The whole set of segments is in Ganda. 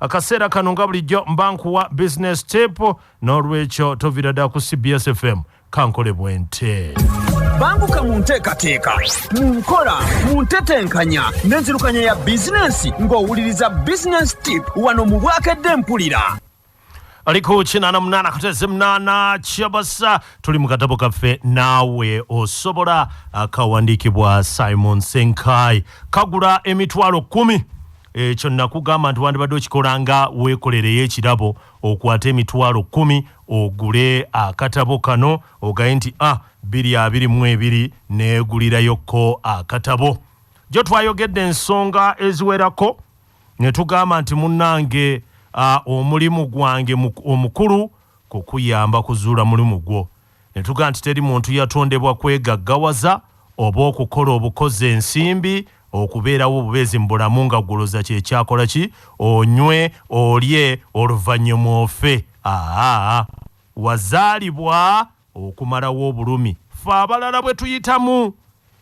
akaseera kano nga bulijjo mbankuwa business tip n'olwekyo toviradda ku CBS FM kankole bwente. Banguka mu nteekateeka, mu nkola, mu ntetenkanya n'enzirukanya ya bizinensi ng'owuliriza business tip wano mu Bwakedde mpulira. Aliko chinana munana kuteze munana chabasa tuli mu katabo kaffe naawe osobola akawandiikibwa Simon Senkaayi kagula emitwalo 10. Ekyo nakugamba nti wandibadde okikolanga weekolereyo ekirabo okwata emitwalo 10 ogule akatabo kano ogaye nti 222 neegulirayoko akatabo. Jo twayogedde ensonga eziwerako ne tugamba nti munnange omulimu gwange omukulu kukuyamba kuzuula mulimu gwo. Ne tugamba nti teri muntu yatondebwa kwegaggawaza oba okukola obukozi ensimbi okubeerawo obubeezi mu bulamu nga goloza kye kyakola ki onywe olye oluvannyuma ofe. Wazaalibwa okumalawo obulumi ffe abalala bwe tuyitamu.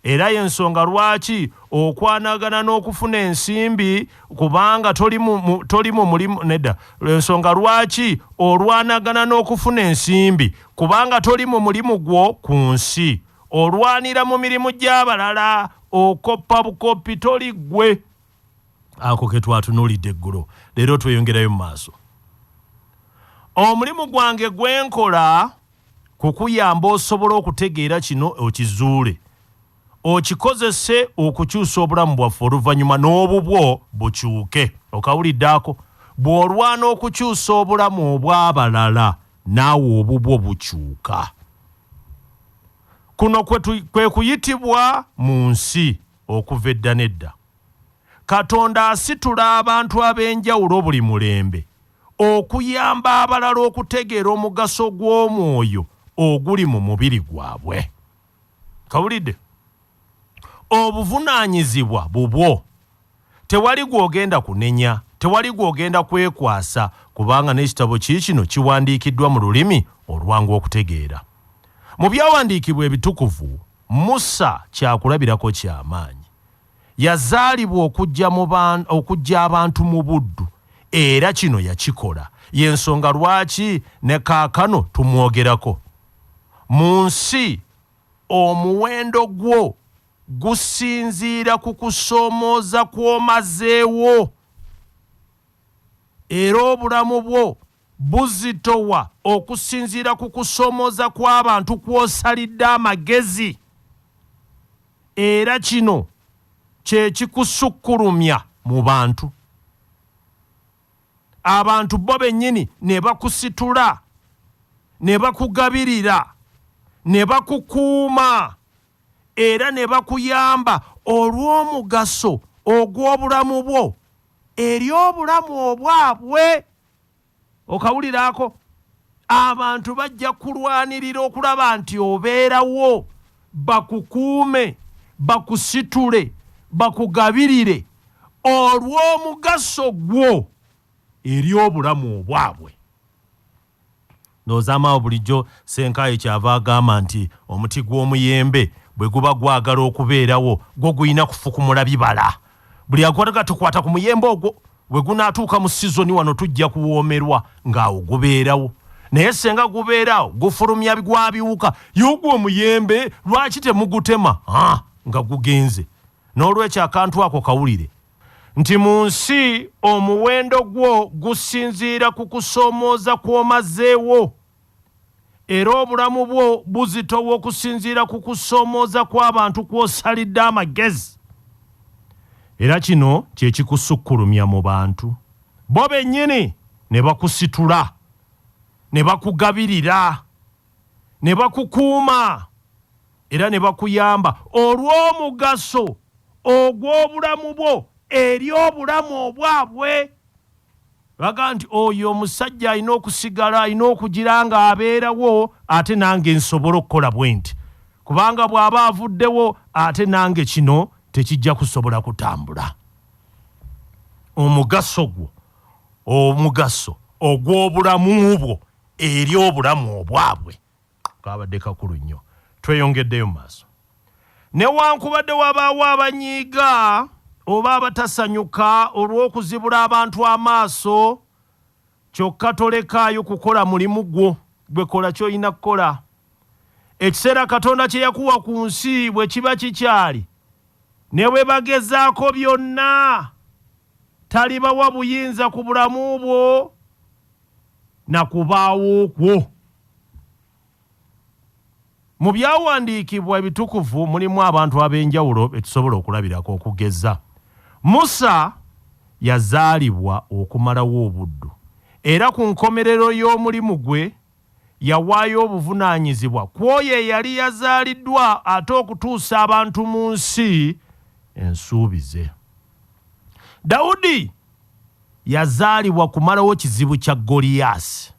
Era y'ensonga lwaki okwanagana n'okufuna ensimbi kubanga toli mu mulimu nedda. Ensonga lwaki olwanagana n'okufuna ensimbi kubanga toli mu mulimu gwo ku nsi. Olwanira mu mirimu gy'abalala okoppa bukoppi toli ggwe. Ako ke twatunuulidde eggulo. Leero tweyongerayo mu maaso. Omulimu gwange gwenkola kukuyamba osobola okutegeera kino okizuule. Okikozese okukyusa obulamu bwaffe oluvannyuma n'obubwo bukyuke. Okawuliddaako? Bw'olwana okukyusa obulamu obw'abalala naawe obubwo bukyuka. Kuno kwe kuyitibwa mu nsi okuva edda n'edda. Katonda asitula abantu ab'enjawulo buli mulembe okuyamba abalala okutegeera omugaso gw'omwoyo oguli mu mubiri gwabwe. Kawulidde? Obuvunaanyizibwa bubwo. Tewali gw'ogenda kunenya, tewali gw'ogenda kwekwasa kubanga n'ekitabo kino kiwandiikiddwa mu lulimi olwangu okutegeera. Mu byawandiikibwa ebitukuvu, Musa kyakulabirako ky'amaanyi. Yazaalibwa okujja abantu mu buddu era kino yakikola. Y'ensonga lwaki ne kaakano tumwogerako. Mu nsi omuwendo gwo gusinziira ku kusoomooza kw'omazeewo era obulamu bwo buzitowa okusinziira ku kusoomooza kw'abantu kw'osalidde amagezi. Era kino kye kikusukkulumya mu bantu. Abantu bo bennyini ne bakusitula, ne bakugabirira, ne bakukuuma era ne bakuyamba olw'omugaso ogw'obulamu bwo eri obulamu obwabwe. Okawuliraako? Abantu bajja kulwanirira okulaba nti obeerawo, bakukuume, bakusitule, bakugabirire olw'omugaso gwo eri obulamu obwabwe. N'ozaamawo bulijjo Senkaayi kyava agamba nti omuti gw'omuyembe bwe guba gwagala okubeerawo gwo guyina kufukumula bibala. Buli akwataga tukwata ku muyembe ogwo bwe gunaatuuka mu sizoni wano tujja kuwoomerwa ng'awo gubeerawo. Naye senga gubeerawo gufulumya gwabiwuka y'ogwo omuyembe lwaki temugutema nga gugenze. N'olwekyo akantu ako kawulire nti mu nsi omuwendo gwo gusinziira ku kusoomooza kw'omazeewo era obulamu bwo buzitowa okusinziira ku kusoomooza kw'abantu kw'osalidde amagezi. Era kino kye kikusukkulumya mu bantu. Bo bennyini ne bakusitula, ne bakugabirira, ne bakukuuma era ne bakuyamba olw'omugaso ogw'obulamu bwo eri obulamu obwabwe. Baga nti oyo omusajja alina okusigala, alina okugira nga abeerawo ate nange nsobola okukola bwe nti. Kubanga bw'aba avuddewo ate nange kino tekijja kusobola kutambula. Omugaso gwo, omugaso ogw'obulamu bwo eri obulamu obwabwe. Kabadde kakulu nnyo. Tweyongeddeyo mu maaso. Newankubadde wabaawo abanyiiga oba abatasanyuka olw'okuzibula abantu amaaso, kyokka tolekaayo kukola mulimu gwo gwe kola ky'olina kukola. Ekiseera Katonda kye yakuwa ku nsi bwe kiba kikyali, ne bwe bagezaako byonna, talibawa buyinza ku bulamu bwo na kubaawo kwo. Mu byawandiikibwa ebitukuvu mulimu abantu ab'enjawulo betusobola okulabirako okugeza. Musa yazaalibwa okumalawo obuddu, era ku nkomerero y'omulimu gwe yawaayo obuvunaanyizibwa ku oyo eyali yazaaliddwa ate okutuusa abantu mu nsi ensuubize. Dawudi yazaalibwa kumalawo kizibu kya Goliyasi.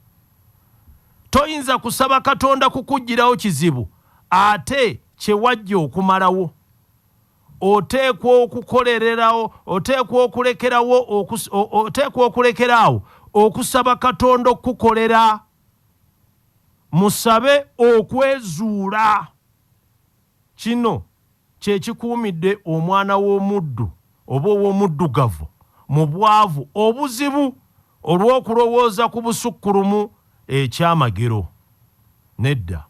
Toyinza kusaba Katonda kukuggyirawo kizibu ate kye wajja okumalawo. Oteekwa okulekeraawo okusaba Katonda okukolera. Musabe okwezuula. Kino kye kikuumidde omwana w'omuddu oba ow'omuddugavu mu bwavu obuzibu olw'okulowooza ku busukkulumu ekyamagero. Nedda,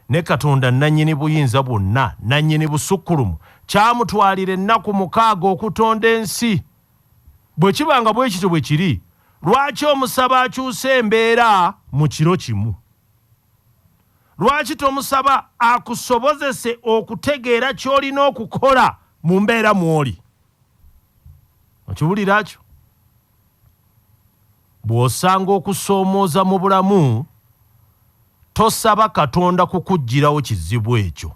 ne Katonda nannyini buyinza bwonna, nannyini busukkulumu, kyamutwalira ennaku 6 okutonda ensi. Bwe kibanga bwe kityo bwe kiri, lwaki omusaba akyusa embeera mu kiro kimu? Lwaki tomusaba akusobozese okutegeera ky'olina okukola mu mbeera mw'oli? Okiwulira kyo? Bw'osanga okusoomooza mu bulamu, tosaba Katonda kukuggyirawo kizibu ekyo,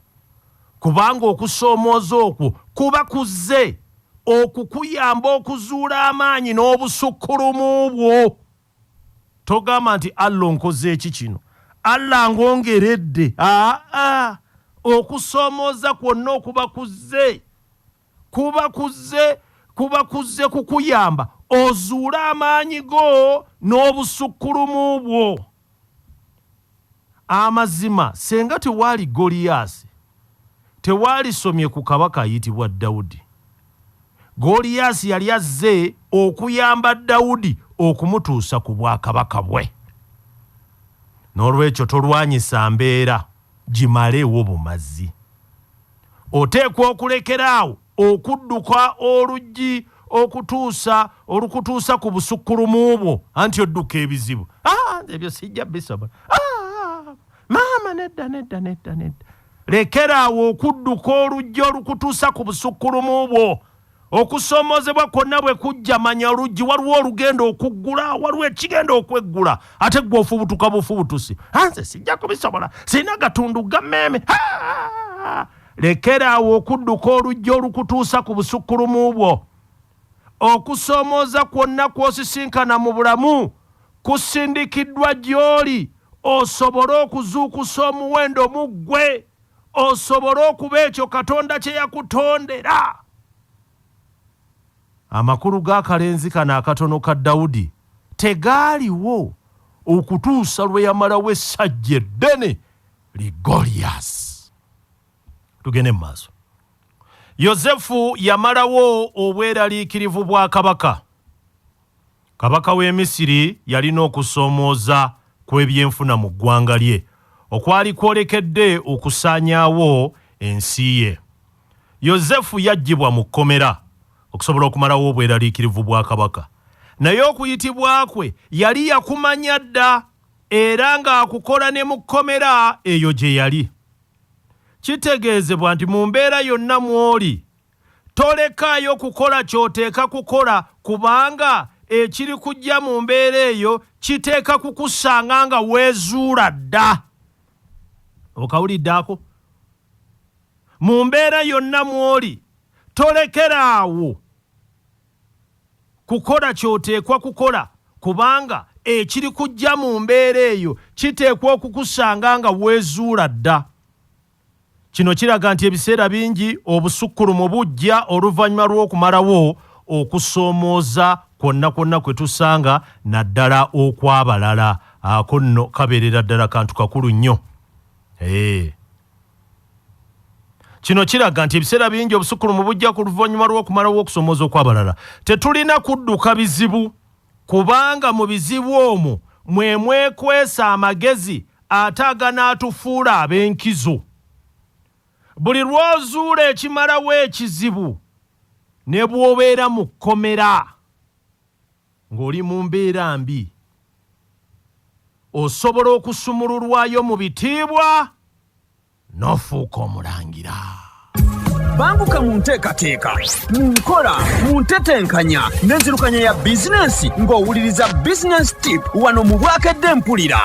kubanga okusoomooza okwo kuba kuzze okukuyamba okuzuula amaanyi n'obusukkulumu bwo. Togamba nti Allah nkoze eki kino, Allah ngongeredde. Okusoomooza kwonna okuba kuzze, kuba kuzze kukuyamba ozuule amaanyi go n'obusukkulumu bwo. Amazima senga tewaali Goliyasi, tewaalisomye ku kabaka ayitibwa Dawudi. Goliyasi yali azze okuyamba Dawudi okumutuusa ku bwakabaka bwe. N'olwekyo tolwanyisa mbeera, gimaleewo bumazi. Oteekwa okulekeraawo okudduka oluggi olukutuusa ku busukkulumu bwo, anti odduka ebizibu. Ebyo sijja bisobola. Maama nedda. Lekeraawo okudduka oluggi olukutuusa ku busukkulumu bwo. Okusoomozebwa kwonna bwe kujja, manya oluggi waliwo olugenda okuggula, waliwo ekigenda okweggula, ate gwe ofubutuka bufubutusi. Nze sijja kubisobola, sirina gatundu ga mmeeme. Lekeraawo okudduka oluggi olukutuusa ku busukkulumu bwo. Okusoomooza kwonna kw'osisinkana mu bulamu kusindikiddwa gy'oli, osobole okuzuukusa omuwendo mu ggwe, osobole okuba ekyo Katonda kye yakutondera. Amakulu g'akalenzi kano akatono ka Dawudi tegaaliwo okutuusa lwe yamalawo essajja eddene li Goliyasi. Tugende mu maaso. Yozefu yamalawo obweraliikirivu bwa kabaka. Kabaka w'e Misiri yalina okusoomooza kw'ebyenfuna mu ggwanga lye okwali kwolekedde okusaanyaawo ensi ye. Yozefu yaggyibwa mu kkomera okusobola okumalawo obweraliikirivu bwa kabaka. Naye okuyitibwa kwe yali yakumanya dda, era ng'akukola ne mu kkomera eyo gye yali. Kitegeezebwa nti mu mbeera yonna mw'oli, tolekaayo kukola ky'oteeka kukola, kubanga ekiri kujja mu mbeera eyo kiteeka kukusanga nga weezuula dda. Okawulidde ako? Mu mbeera yonna mw'oli, tolekeraawo kukola ky'oteekwa kukola, kubanga ekiri kujja mu mbeera eyo kiteekwa okukusanga nga weezuula dda. Kino kiraga nti ebiseera bingi obusukkulumu bujja oluvannyuma lw'okumalawo okusoomooza kwonna kwe tusanga, naddala okwabalala. Ako nno kabeerera ddala kantu kakulu nnyo. kino kiraga nti ebiseera bingi obusukulumu bujja ku luvannyuma lw'okumalawo okusomooza okw'abalala tetulina kudduka bizibu kubanga mu bizibu omwo mwe mwekwesa amagezi ate aganaatufuula ab'enkizo. Buli lw'ozuula ekimalawo ekizibu ne bw'obeera mu kkomera ng'oli mu mbeera mbi osobola okusumululwayo mu bitiibwa n'ofuuka omulangira. Banguka mu nteekateeka, mu nkola, mu ntetenkanya n'enzirukanya ya bizinensi ng'owuliriza Business Tip wano mu Bwakedde Mpulira.